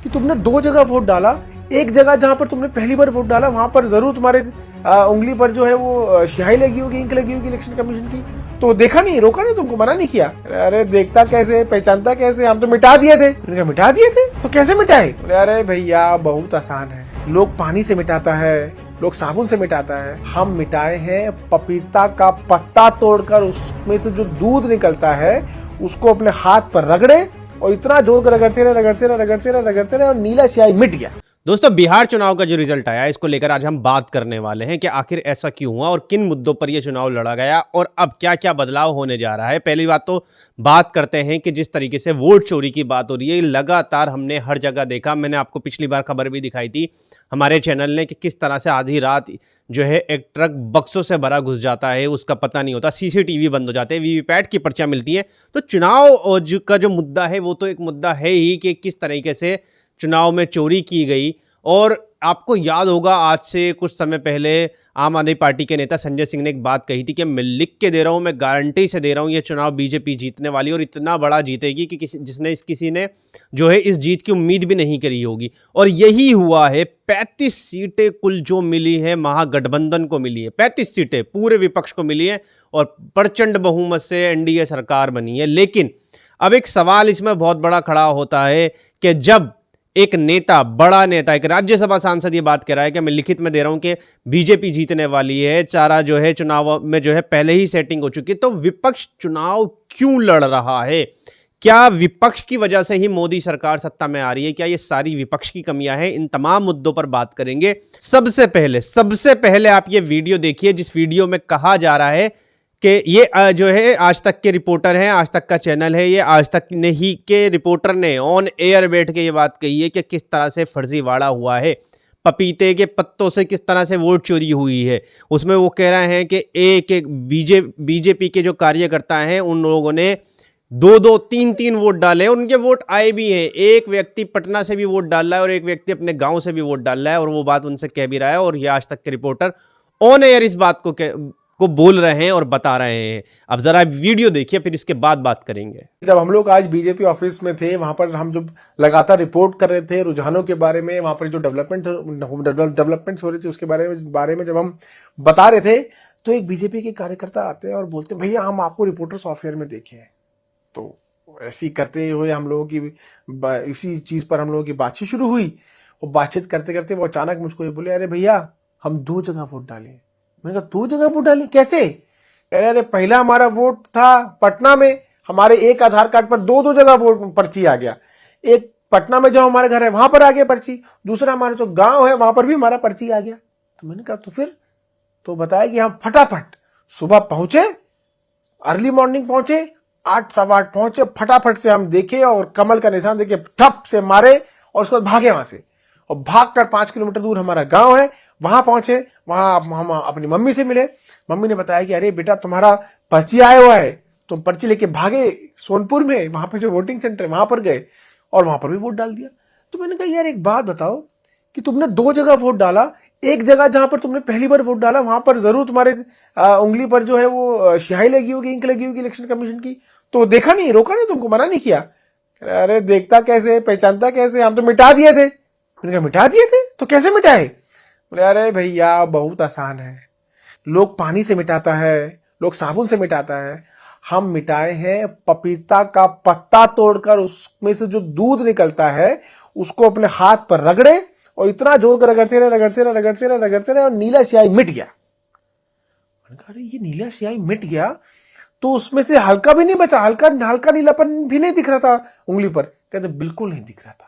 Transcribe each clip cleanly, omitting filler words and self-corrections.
कि तुमने दो जगह वोट डाला। एक जगह जहां पर तुमने पहली बार वोट डाला वहां पर जरूर तुम्हारे उंगली पर जो है वो स्याही लगी होगी, इंक लगी होगी इलेक्शन कमीशन की, तो देखा नहीं, रोका नहीं, तुमको मना नहीं किया। अरे देखता कैसे, पहचानता कैसे, हम तो मिटा दिए थे। मिटा दिए थे तो कैसे मिटाए? अरे भैया बहुत आसान है, लोग पानी से मिटाता है, लोग साबुन से मिटाता है, हम मिटाए हैं पपीता का पत्ता तोड़कर उसमें से जो दूध निकलता है उसको अपने हाथ पर रगड़े और इतना जोर कर रगड़ते रहे और नीला स्याही मिट गया। दोस्तों, बिहार चुनाव का जो रिजल्ट आया इसको लेकर आज हम बात करने वाले हैं कि आखिर ऐसा क्यों हुआ और किन मुद्दों पर यह चुनाव लड़ा गया और अब क्या क्या बदलाव होने जा रहा है। पहली बात तो बात करते हैं कि जिस तरीके से वोट चोरी की बात हो रही है, लगातार हमने हर जगह देखा। मैंने आपको पिछली बार खबर भी दिखाई थी हमारे चैनल ने कि किस तरह से आधी रात जो है एक ट्रक बक्सों से भरा घुस जाता है, उसका पता नहीं होता, सीसीटीवी बंद हो जाते हैं, वीवीपैट की पर्चियां मिलती हैं। तो चुनाव का जो मुद्दा है वो तो एक मुद्दा है ही कि किस तरीके से चुनाव में चोरी की गई। और आपको याद होगा आज से कुछ समय पहले आम आदमी पार्टी के नेता संजय सिंह ने एक बात कही थी कि मैं लिख के दे रहा हूं, मैं गारंटी से दे रहा हूं, ये चुनाव बीजेपी जीतने वाली और इतना बड़ा जीतेगी कि किसी ने जो है इस जीत की उम्मीद भी नहीं करी होगी। और यही हुआ है। 35 सीटें कुल जो मिली है महागठबंधन को मिली है, 35 सीटें पूरे विपक्ष को मिली है और प्रचंड बहुमत से एनडीए सरकार बनी है। लेकिन अब एक सवाल इसमें बहुत बड़ा खड़ा होता है कि जब एक नेता, बड़ा नेता, एक राज्यसभा सांसद ये बात कह रहा है कि मैं लिखित में दे रहा हूं कि बीजेपी जीतने वाली है, चारा जो है चुनाव में जो है पहले ही सेटिंग हो चुकी है, तो विपक्ष चुनाव क्यों लड़ रहा है? क्या विपक्ष की वजह से ही मोदी सरकार सत्ता में आ रही है? क्या ये सारी विपक्ष की कमियां हैं? इन तमाम मुद्दों पर बात करेंगे। सबसे पहले आप ये वीडियो देखिए जिस वीडियो में कहा जा रहा है कि ये जो है आज तक के रिपोर्टर हैं, आज तक का चैनल है, ये आज तक नहीं के रिपोर्टर ने ऑन एयर बैठ के ये बात कही है कि किस तरह से फर्जीवाड़ा हुआ है, पपीते के पत्तों से किस तरह से वोट चोरी हुई है। उसमें वो कह रहे हैं कि एक बीजेपी के जो कार्यकर्ता हैं उन लोगों ने 2-2, 3-3 वोट डाले, उनके वोट आए भी हैं। एक व्यक्ति पटना से भी वोट डाल रहा है और एक व्यक्ति अपने गांव से भी वोट डाल रहा है और वो बात उनसे कह भी रहा है और ये आज तक के रिपोर्टर ऑन एयर इस बात को बोल रहे हैं और बता रहे हैं। अब जरा वीडियो देखिए, फिर इसके बाद बात करेंगे। जब हम लोग आज बीजेपी ऑफिस में थे, वहां पर हम जब लगातार रिपोर्ट कर रहे थे रुझानों के बारे में, वहां पर जो डेवलपमेंट्स हो रही थी उसके बारे में जब हम बता रहे थे, तो एक बीजेपी के कार्यकर्ता आते हैं और बोलते हैं भैया हम आपको रिपोर्टर्स ऑफियर में देखे हैं। तो ऐसी करते हुए हम लोगों की इसी चीज पर हम लोगों की बातचीत शुरू हुई और बातचीत करते करते वो अचानक मुझको ये बोले, अरे भैया हम 2 जगह वोट डाले। मैंने कहा 2 जगह वोट डाले कैसे? अरे पहला हमारा वोट था पटना में, हमारे एक आधार कार्ड पर 2 जगह वोट पर्ची आ गया। एक पटना में जो हमारे घर है वहां पर आ गया पर्ची, दूसरा हमारा जो गांव है वहां पर भी हमारा पर्ची आ गया। तो मैंने कहा तो फिर? तो बताया कि हम फटाफट सुबह पहुंचे, अर्ली मॉर्निंग पहुंचे, 8, सवा 8 पहुंचे, फटाफट से हम देखे और कमल का निशान देखे ठप से मारे और उसके बाद भागे वहां से। और भागकर 5 किलोमीटर दूर हमारा गांव है, वहां पहुंचे, वहां हम अपनी मम्मी से मिले। मम्मी ने बताया कि अरे बेटा तुम्हारा पर्ची आया हुआ है, तुम पर्ची लेके भागे सोनपुर में, वहां पे जो वोटिंग सेंटर है वहां पर गए और वहां पर भी वोट डाल दिया। तो मैंने कहा यार एक बात बताओ कि तुमने 2 जगह वोट डाला, एक जगह जहां पर तुमने पहली बार वोट डाला वहां पर जरूर तुम्हारे उंगली पर जो है वो स्याही लगी होगी, इंक लगी होगी इलेक्शन कमीशन की, तो देखा नहीं, रोका नहीं, तुमको मना नहीं किया। अरे देखता कैसे, पहचानता कैसे, हम तो मिटा दिए थे। मैंने कहा मिटा दिए थे तो कैसे मिटाए? बोले अरे भैया बहुत आसान है, लोग पानी से मिटाता है, लोग साबुन से मिटाता है, हम मिटाए हैं पपीता का पत्ता तोड़कर उसमें से जो दूध निकलता है उसको अपने हाथ पर रगड़े और इतना जोर कर रगड़ते रहे और नीला स्याही मिट गया। मैंने कहा अरे ये नीला स्याही मिट गया तो उसमें से हल्का भी नहीं बचा, हल्का नीलापन भी नहीं दिख रहा था उंगली पर? कहते बिल्कुल नहीं दिख रहा था।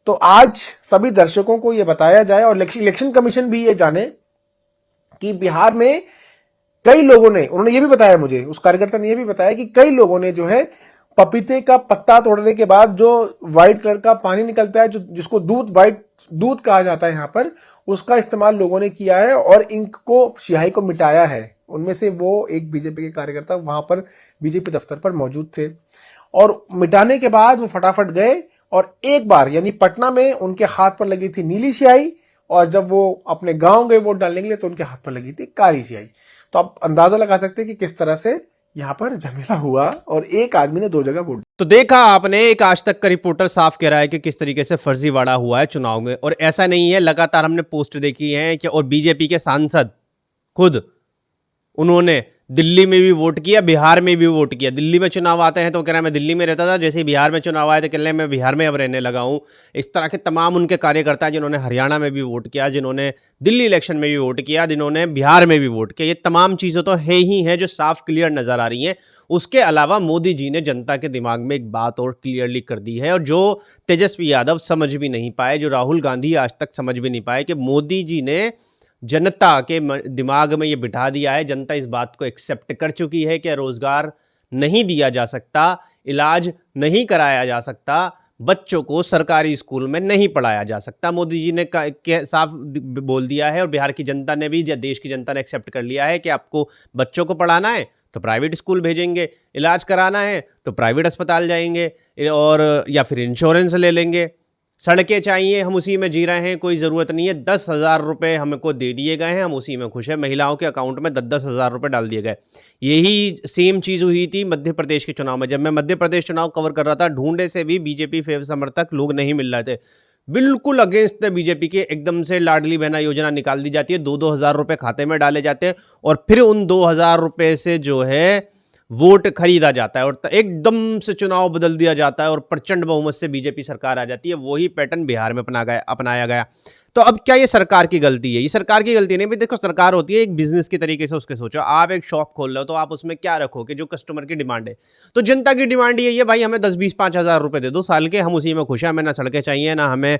तो आज सभी दर्शकों को यह बताया जाए और इलेक्शन कमीशन भी ये जाने कि बिहार में कई लोगों ने, उन्होंने ये भी बताया मुझे, उस कार्यकर्ता ने ये भी बताया कि कई लोगों ने जो है पपीते का पत्ता तोड़ने के बाद जो व्हाइट कलर का पानी निकलता है, जो जिसको व्हाइट दूध कहा जाता है यहाँ पर, उसका इस्तेमाल लोगों ने किया है और इंक को, स्याही को मिटाया है। उनमें से वो एक बीजेपी के कार्यकर्ता वहां पर बीजेपी दफ्तर पर मौजूद थे और मिटाने के बाद वो फटाफट गए और एक बार यानी पटना में उनके हाथ पर लगी थी नीली स्याही और जब वो अपने गांव गए वोट डालने के लिए तो उनके हाथ पर लगी थी काली स्याही। तो आप अंदाजा लगा सकते हैं कि किस तरह से यहाँ पर झमेला हुआ और एक आदमी ने 2 जगह वोट। तो देखा आपने, एक आज तक का रिपोर्टर साफ कह रहा है कि किस तरीके से फर्जीवाड़ा हुआ है चुनाव में। और ऐसा नहीं है, लगातार हमने पोस्ट देखी है कि और बीजेपी के सांसद खुद उन्होंने दिल्ली में भी वोट किया, बिहार में भी वोट किया। दिल्ली में चुनाव आते हैं तो कह रहा है मैं दिल्ली में रहता था, जैसे ही बिहार में चुनाव आए तो कह रहे हैं मैं बिहार में अब रहने लगा हूं। इस तरह के तमाम उनके कार्यकर्ता जिन्होंने हरियाणा में भी वोट किया, जिन्होंने दिल्ली इलेक्शन में भी वोट किया, जिन्होंने बिहार में भी वोट किया, ये तमाम चीज़ें तो है ही हैं जो साफ क्लियर नज़र आ रही हैं। उसके अलावा मोदी जी ने जनता के दिमाग में एक बात और क्लियरली कर दी है, और जो तेजस्वी यादव समझ भी नहीं पाए, जो राहुल गांधी आज तक समझ भी नहीं पाए, कि मोदी जी ने जनता के दिमाग में ये बिठा दिया है। जनता इस बात को एक्सेप्ट कर चुकी है कि रोजगार नहीं दिया जा सकता, इलाज नहीं कराया जा सकता, बच्चों को सरकारी स्कूल में नहीं पढ़ाया जा सकता। मोदी जी ने साफ बोल दिया है, और बिहार की जनता ने भी, या देश की जनता ने एक्सेप्ट कर लिया है कि आपको बच्चों को पढ़ाना है तो प्राइवेट स्कूल भेजेंगे, इलाज कराना है तो प्राइवेट अस्पताल जाएंगे, और या फिर इंश्योरेंस ले लेंगे। सड़कें चाहिए, हम उसी में जी रहे हैं, कोई ज़रूरत नहीं है। 10,000 रुपये हमको दे दिए गए हैं, हम उसी में खुश हैं। महिलाओं के अकाउंट में 10-10 हज़ार रुपये डाल दिए गए। यही सेम चीज़ हुई थी मध्य प्रदेश के चुनाव में। जब मैं मध्य प्रदेश चुनाव कवर कर रहा था, ढूंढे से भी बीजेपी समर्थक लोग नहीं मिल रहे थे, बिल्कुल अगेंस्ट बीजेपी के। एकदम से लाडली बहना योजना निकाल दी जाती है, 2-2 हज़ार रुपये खाते में डाले जाते हैं, और फिर उन 2 हज़ार रुपये से जो है वोट खरीदा जाता है, और एकदम से चुनाव बदल दिया जाता है, और प्रचंड बहुमत से बीजेपी सरकार आ जाती है। वही पैटर्न बिहार में अपनाया गया। तो अब क्या ये सरकार की गलती है? ये सरकार की गलती नहीं। भी देखो, सरकार होती है एक बिजनेस की तरीके से, उसके सोचो। आप एक शॉप खोल रहे हो तो आप उसमें क्या रखोगे? जो कस्टमर की डिमांड है। तो जनता की डिमांड ये है, भाई हमें 10-20-5 हज़ार रुपये दे दो साल के, हम उसी में खुश हैं। हमें ना सड़कें चाहिए, ना हमें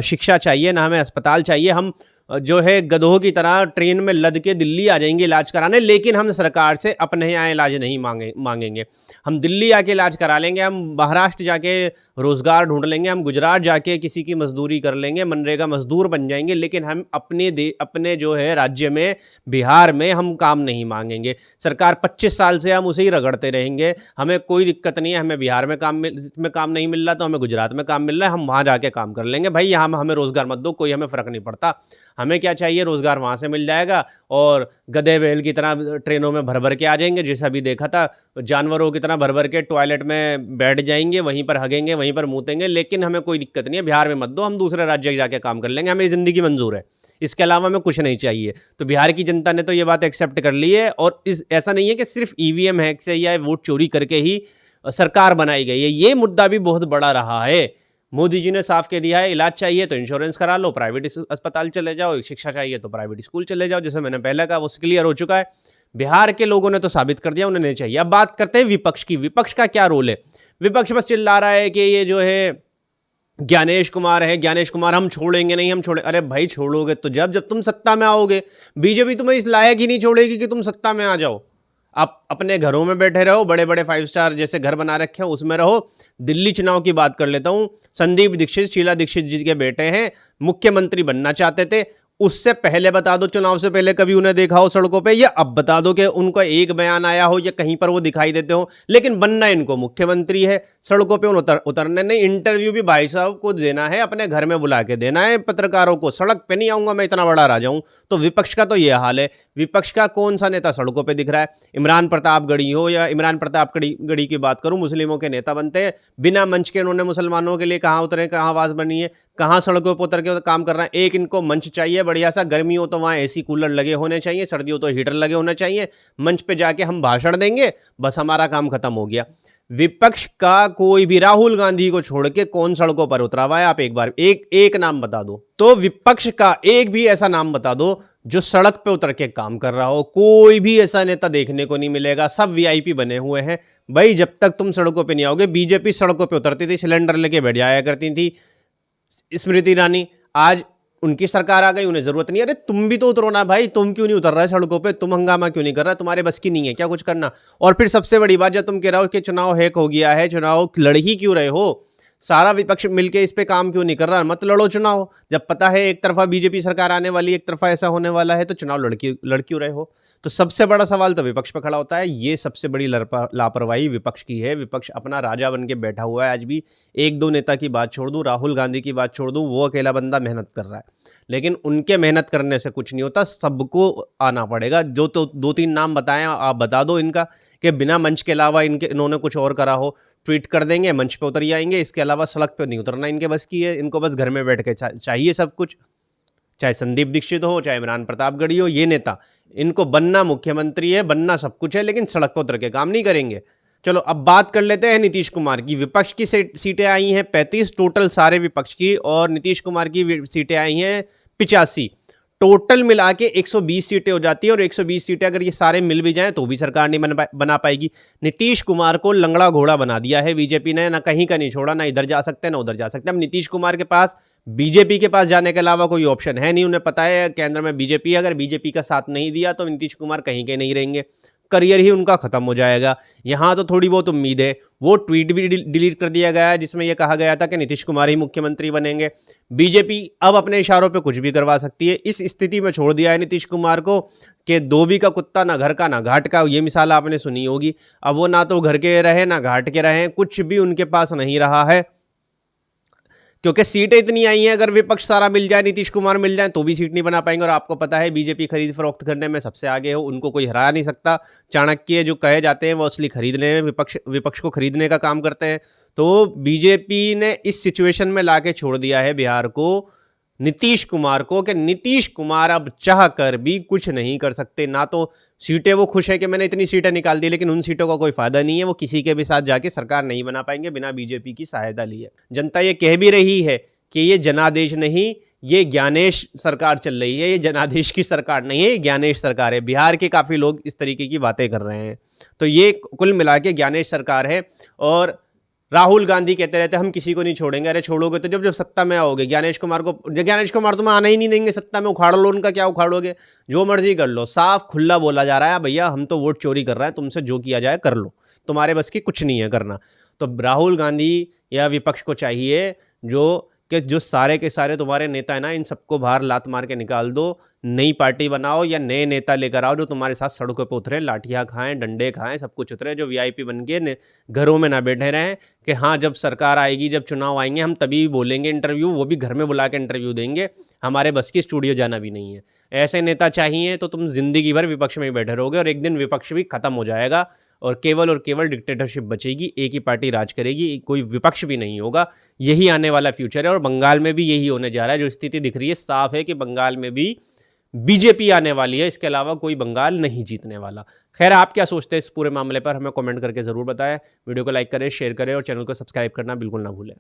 शिक्षा चाहिए, ना हमें अस्पताल चाहिए। हम जो है गधों की तरह ट्रेन में लद के दिल्ली आ जाएंगे इलाज कराने, लेकिन हम सरकार से अपने यहाँ इलाज नहीं मांगेंगे। हम दिल्ली आके इलाज करा लेंगे, हम महाराष्ट्र जाके रोजगार ढूंढ लेंगे, हम गुजरात जाके किसी की मजदूरी कर लेंगे, मनरेगा मजदूर बन जाएंगे, लेकिन हम अपने जो है राज्य में, बिहार में हम काम नहीं मांगेंगे। सरकार 25 साल से हम उसे ही रगड़ते रहेंगे, हमें कोई दिक्कत नहीं है। हमें बिहार में काम नहीं मिल रहा तो हमें गुजरात में काम मिल रहा है, हम वहाँ जाके काम कर लेंगे। भाई यहाँ हमें रोजगार मत दो, कोई हमें फ़र्क नहीं पड़ता। हमें क्या चाहिए, रोजगार वहाँ से मिल जाएगा, और गधे बैल की तरह ट्रेनों में भर भर के आ जाएंगे। जैसा अभी देखा था, जानवरों की तरह भर भर के टॉयलेट में बैठ जाएंगे, वहीं पर हगेंगे, वहीं पर मूतेंगे, लेकिन हमें कोई दिक्कत नहीं है। बिहार में मत दो, हम दूसरे राज्य जाके काम कर लेंगे, हमें ज़िंदगी मंजूर है, इसके अलावा हमें कुछ नहीं चाहिए। तो बिहार की जनता ने तो ये बात एक्सेप्ट कर ली है। और ऐसा नहीं है कि सिर्फ ईवीएम हैक से या वोट चोरी करके ही सरकार बनाई गई है, ये मुद्दा भी बहुत बड़ा रहा है। मोदी जी ने साफ कह दिया है, इलाज चाहिए तो इंश्योरेंस करा लो, प्राइवेट अस्पताल चले जाओ, शिक्षा चाहिए तो प्राइवेट स्कूल चले जाओ। जैसे मैंने पहले कहा, वो क्लियर हो चुका है। बिहार के लोगों ने तो साबित कर दिया उन्हें नहीं चाहिए। अब बात करते हैं विपक्ष की। विपक्ष का क्या रोल है? विपक्ष बस चिल्ला रहा है कि ये जो है ज्ञानेश कुमार है, ज्ञानेश कुमार हम छोड़ेंगे नहीं, हम छोड़े। अरे भाई, छोड़ोगे तो जब तुम सत्ता में आओगे। बीजेपी तुम्हें इस लायक ही नहीं छोड़ेगी कि तुम सत्ता में आ जाओ। आप अपने घरों में बैठे रहो, बड़े बड़े 5 स्टार जैसे घर बना रखे हैं उसमें रहो। दिल्ली चुनाव की बात कर लेता हूं। संदीप दीक्षित, शीला दीक्षित जी के बेटे हैं, मुख्यमंत्री बनना चाहते थे। उससे पहले बता दो, चुनाव से पहले कभी उन्हें देखा हो सड़कों पे, या अब बता दो कि उनका एक बयान आया हो या कहीं पर वो दिखाई देते हो। लेकिन बनना इनको मुख्यमंत्री है, सड़कों पे उतरने नहीं। इंटरव्यू भी भाई साहब को देना है, अपने घर में बुला के देना है पत्रकारों को। सड़क पे नहीं आऊंगा मैं, इतना बड़ा राजा हूं। तो विपक्ष का तो ये हाल है। विपक्ष का कौन सा नेता सड़कों पे दिख रहा है? इमरान प्रतापगढ़ी हो, या इमरान प्रतापगढ़ी की बात करूं, मुस्लिमों के नेता बनते हैं, बिना मंच के इन्होंने मुसलमानों के लिए कहाँ उतरे, कहाँ आवाज़ बनी है, कहाँ सड़कों पर उतर के काम कर रहे हैं। एक इनको मंच चाहिए बढ़िया सा, गर्मी हो तो वहाँ एसी कूलर लगे होने चाहिए, सर्दी हो तो हीटर लगे होने चाहिए। मंच पे जाके हम भाषण देंगे, बस हमारा काम खत्म हो गया। विपक्ष का कोई भी, राहुल गांधी को छोड़ के कौन सड़कों पर उतरा हुआ है? आप एक बार एक नाम बता दो। तो विपक्ष का एक भी ऐसा नाम बता दो जो सड़क पे उतर के काम कर रहा हो। कोई भी ऐसा नेता देखने को नहीं मिलेगा, सब वीआईपी बने हुए हैं। भाई जब तक तुम सड़कों पे नहीं आओगे, बीजेपी सड़कों पे उतरती थी, सिलेंडर लेके बैठ जाया करती थी स्मृति ईरानी। आज उनकी सरकार आ गई, उन्हें जरूरत नहीं। अरे तुम भी तो उतरो ना भाई, तुम क्यों नहीं उतर रहे सड़कों पे? तुम हंगामा क्यों नहीं कर रहा? तुम्हारे बस की नहीं है क्या कुछ करना? और फिर सबसे बड़ी बात, जब तुम कह रहे हो कि चुनाव हैक हो गया है, चुनाव लड़ ही क्यों रहे हो? सारा विपक्ष मिलके इस पे काम क्यों नहीं कर रहा? मत लड़ो चुनाव। जब पता है एक तरफा बीजेपी सरकार आने वाली, एक तरफा ऐसा होने वाला है, तो चुनाव लड़ क्यों रहे हो? तो सबसे बड़ा सवाल तो विपक्ष पे खड़ा होता है। ये सबसे बड़ी लापरवाही विपक्ष की है। विपक्ष अपना राजा बन के बैठा हुआ है। आज भी एक दो नेता की बात छोड़ दूं, राहुल गांधी की बात छोड़ दूं, वो अकेला बंदा मेहनत कर रहा है, लेकिन उनके मेहनत करने से कुछ नहीं होता, सबको आना पड़ेगा। जो तो 2-3 नाम बताएं आप बता दो इनका, कि बिना मंच के अलावा इन्होंने कुछ और करा हो, ट्वीट कर देंगे, मंच पे उतर जाएंगे, इसके अलावा सड़क पे नहीं उतरना इनके बस की है। इनको बस घर में बैठ के चाहिए सब कुछ, चाहे संदीप दीक्षित हो, चाहे इमरान प्रतापगढ़ी हो, ये नेता, इनको बनना मुख्यमंत्री है, बनना सब कुछ है, लेकिन सड़क पर उतर के काम नहीं करेंगे। चलो अब बात कर लेते हैं नीतीश कुमार की। विपक्ष की सीटें आई हैं 35 टोटल सारे विपक्ष की, और नीतीश कुमार की सीटें आई हैं 85। टोटल मिला के 120 सीटें हो जाती है, और 120 सीटें अगर ये सारे मिल भी जाएं तो भी सरकार नहीं बना पाएगी। नीतीश कुमार को लंगड़ा घोड़ा बना दिया है बीजेपी ने, ना कहीं का नहीं छोड़ा, ना इधर जा सकते ना उधर जा सकते। अब नीतीश कुमार के पास बीजेपी के पास जाने के अलावा कोई ऑप्शन है नहीं। उन्हें पता है केंद्र में बीजेपी, अगर बीजेपी का साथ नहीं दिया तो नीतीश कुमार कहीं के नहीं रहेंगे, करियर ही उनका खत्म हो जाएगा। यहाँ तो थोड़ी बहुत उम्मीद है। वो ट्वीट भी डिलीट कर दिया गया है जिसमें यह कहा गया था कि नीतीश कुमार ही मुख्यमंत्री बनेंगे। बीजेपी अब अपने इशारों पे कुछ भी करवा सकती है। इस स्थिति में छोड़ दिया है नीतीश कुमार को कि धोबी का कुत्ता ना घर का ना घाट का। ये मिसाल आपने सुनी होगी। अब वो ना तो घर के रहे ना घाट के रहे, कुछ भी उनके पास नहीं रहा है, क्योंकि सीटें इतनी आई हैं, अगर विपक्ष सारा मिल जाए, नीतीश कुमार मिल जाए, तो भी सीट नहीं बना पाएंगे। और आपको पता है बीजेपी खरीद फरोख्त करने में सबसे आगे हो, उनको कोई हरा नहीं सकता। चाणक्य जो कहे जाते हैं वो असली खरीदने में विपक्ष को खरीदने का काम करते हैं। तो बीजेपी ने इस सिचुएशन में लाके छोड़ दिया है बिहार को, नीतीश कुमार को, कि नीतीश कुमार अब चाह कर भी कुछ नहीं कर सकते। ना तो सीटें वो खुश है कि मैंने इतनी सीटें निकाल दी, लेकिन उन सीटों का कोई फायदा नहीं है। वो किसी के भी साथ जाके सरकार नहीं बना पाएंगे बिना बीजेपी की सहायता लिए। जनता ये कह भी रही है कि ये जनादेश नहीं, ये ज्ञानेश सरकार चल रही है, ये जनादेश की सरकार नहीं है, ये ज्ञानेश सरकार है। बिहार के काफ़ी लोग इस तरीके की बातें कर रहे हैं। तो ये कुल मिला के ज्ञानेश सरकार है। और राहुल गांधी कहते रहते हम किसी को नहीं छोड़ेंगे। अरे छोड़ोगे तो जब जब सत्ता में आओगे। ज्ञानेश कुमार तुम्हें आना ही नहीं देंगे सत्ता में, उखाड़ लो उनका, क्या उखाड़ोगे, जो मर्जी कर लो। साफ खुला बोला जा रहा है, भैया हम तो वोट चोरी कर रहे हैं, तुमसे जो किया जाए कर लो, तुम्हारे बस की कुछ नहीं है करना। तो राहुल गांधी या विपक्ष को चाहिए जो सारे के सारे तुम्हारे नेता है ना, इन सबको बाहर लात मार के निकाल दो, नई पार्टी बनाओ या नए नेता लेकर आओ जो तुम्हारे साथ सड़कों पे उतरे, लाठियाँ खाएं, डंडे खाएं, सब कुछ उतरे, जो वीआईपी बन के घरों में ना बैठे रहें कि हाँ जब सरकार आएगी, जब चुनाव आएंगे हम तभी बोलेंगे इंटरव्यू, वो भी घर में बुला के इंटरव्यू देंगे, हमारे बस की स्टूडियो जाना भी नहीं है। ऐसे नेता चाहिए तो तुम जिंदगी भर विपक्ष में ही बैठे रहोगे, और एक दिन विपक्ष भी खत्म हो जाएगा और केवल डिक्टेटरशिप बचेगी। एक ही पार्टी राज करेगी, कोई विपक्ष भी नहीं होगा। यही आने वाला फ्यूचर है, और बंगाल में भी यही होने जा रहा है। जो स्थिति दिख रही है साफ है कि बंगाल में भी बीजेपी आने वाली है, इसके अलावा कोई बंगाल नहीं जीतने वाला। खैर आप क्या सोचते हैं इस पूरे मामले पर, हमें कमेंट करके ज़रूर बताएं। वीडियो को लाइक करें, शेयर करें और चैनल को सब्सक्राइब करना बिल्कुल ना भूलें।